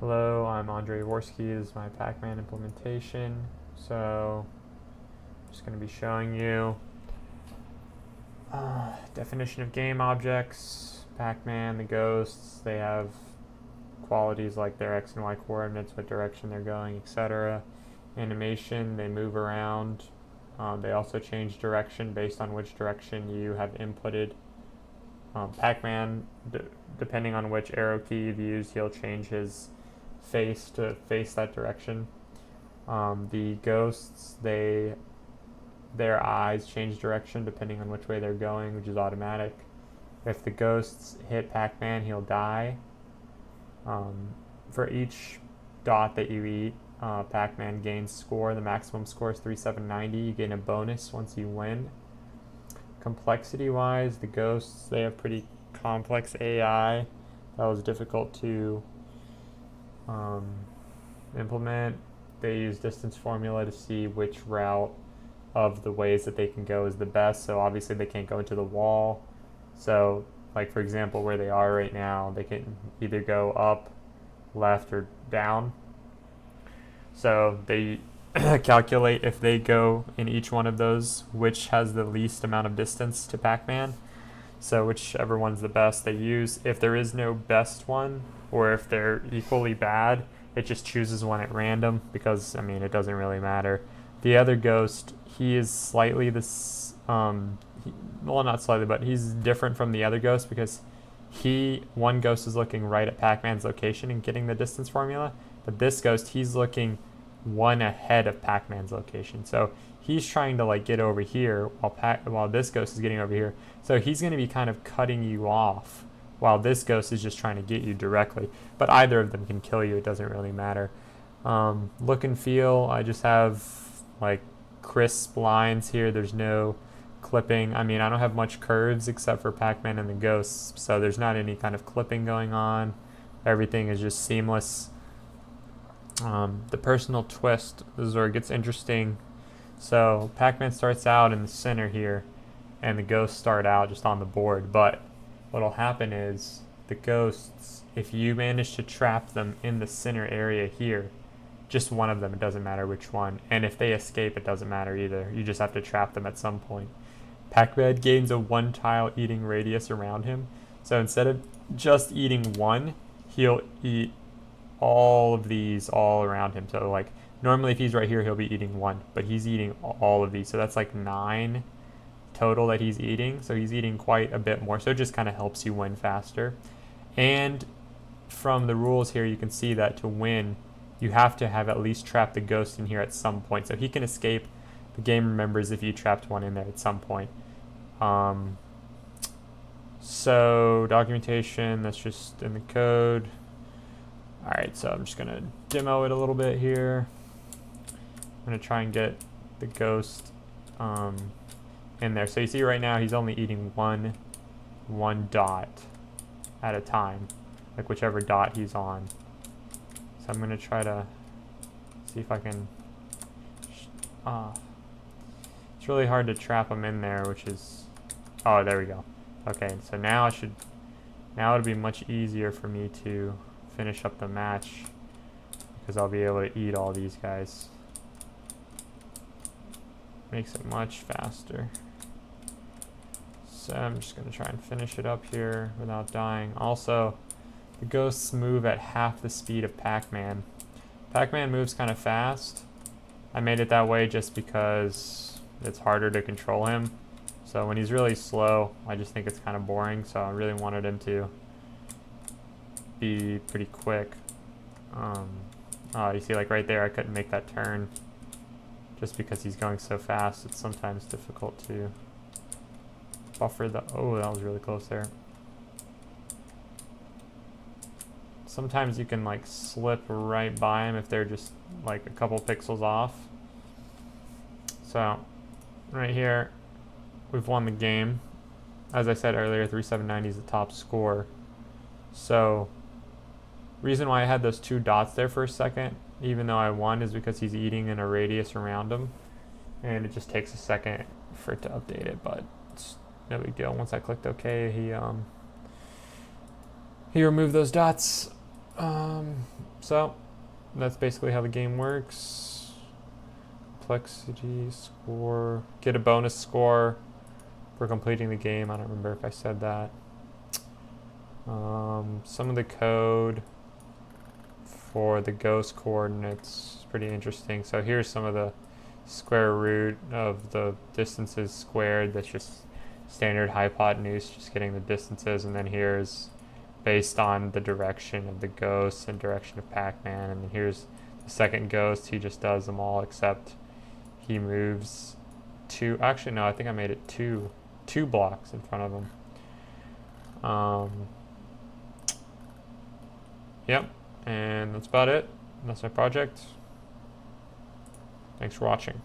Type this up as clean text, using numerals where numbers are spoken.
Hello, I'm Andre Vorsky. This is my Pacman implementation. So, I'm just going to be showing you definition of game objects. Pacman, the ghosts, they have qualities like their x and y coordinates, what direction they're going, etc. Animation, they move around. They also change direction based on which direction you have inputted. Pacman, depending on which arrow key you've used, he'll change his face to face that direction. The ghosts, their eyes change direction depending on which way they're going, which is automatic. If the ghosts hit Pacman, he'll die. For each dot that you eat, Pacman gains score. The maximum score is 3790. You gain a bonus once you win. Complexity-wise, the ghosts, they have pretty complex AI. That was difficult to implement. They use distance formula to see which route of the ways that they can go is the best. So obviously they can't go into the wall. So like for example, where they are right now, they can either go up, left, or down. So they calculate if they go in each one of those, which has the least amount of distance to Pacman. So whichever one's the best they use. If there is no best one, or if they're equally bad, it just chooses one at random because, I mean, it doesn't really matter. The other ghost, he is slightly this, well, not slightly, but he's different from the other ghost because one ghost is looking right at Pacman's location and getting the distance formula, but this ghost, he's looking one ahead of Pacman's location. So he's trying to like get over here while this ghost is getting over here. So he's going to be kind of cutting you off while this ghost is just trying to get you directly. But either of them can kill you. It doesn't really matter. Look and feel, I just have like crisp lines here. There's no clipping. I mean, I don't have much curves except for Pacman and the ghosts, so there's not any kind of clipping going on. Everything is just seamless. The personal twist, this is where it gets interesting. So Pacman starts out in the center here, and the ghosts start out just on the board. But what'll happen is the ghosts, if you manage to trap them in the center area here, just one of them, it doesn't matter which one. And if they escape, it doesn't matter either. You just have to trap them at some point. Pacman gains a 1-tile eating radius around him. So instead of just eating one, he'll eat all of these all around him. So like normally if he's right here, he'll be eating one, but he's eating all of these. So that's like 9 total that he's eating. So he's eating quite a bit more. So it just kind of helps you win faster. And from the rules here, you can see that to win, you have to have at least trapped the ghost in here at some point. So he can escape. The game remembers if you trapped one in there at some point. So documentation, that's just in the code. All right, so I'm just gonna demo it a little bit here. I'm gonna try and get the ghost in there. So you see right now he's only eating one dot at a time, like whichever dot he's on. So I'm gonna try to see if I can. It's really hard to trap him in there, which is. Oh, there we go. Okay, so now it'll be much easier for me to finish up the match because I'll be able to eat all these guys. Makes it much faster. So I'm just gonna try and finish it up here without dying. Also, the ghosts move at half the speed of Pacman. Pacman moves kind of fast. I made it that way just because it's harder to control him. So when he's really slow, I just think it's kind of boring. So I really wanted him to be pretty quick. You see like right there, I couldn't make that turn just because he's going so fast. It's sometimes difficult to buffer the, oh, that was really close there. Sometimes you can like slip right by him if they're just like a couple pixels off. So right here, we've won the game. As I said earlier, 3790 is the top score. So reason why I had those 2 dots there for a second, even though I won, is because he's eating in a radius around him. And it just takes a second for it to update it, but it's no big deal. Once I clicked OK, he removed those dots. So that's basically how the game works. Complexity score. Get a bonus score for completing the game. I don't remember if I said that. Some of the code for the ghost coordinates is pretty interesting. So here's some of the square root of the distances squared. That's just standard hypotenuse, just getting the distances. And then here's based on the direction of the ghost and direction of Pac-Man. And then here's the second ghost. He just does them all except he moves two. Actually, no, I think I made it two blocks in front of him. Yep, and that's about it. That's my project. Thanks for watching.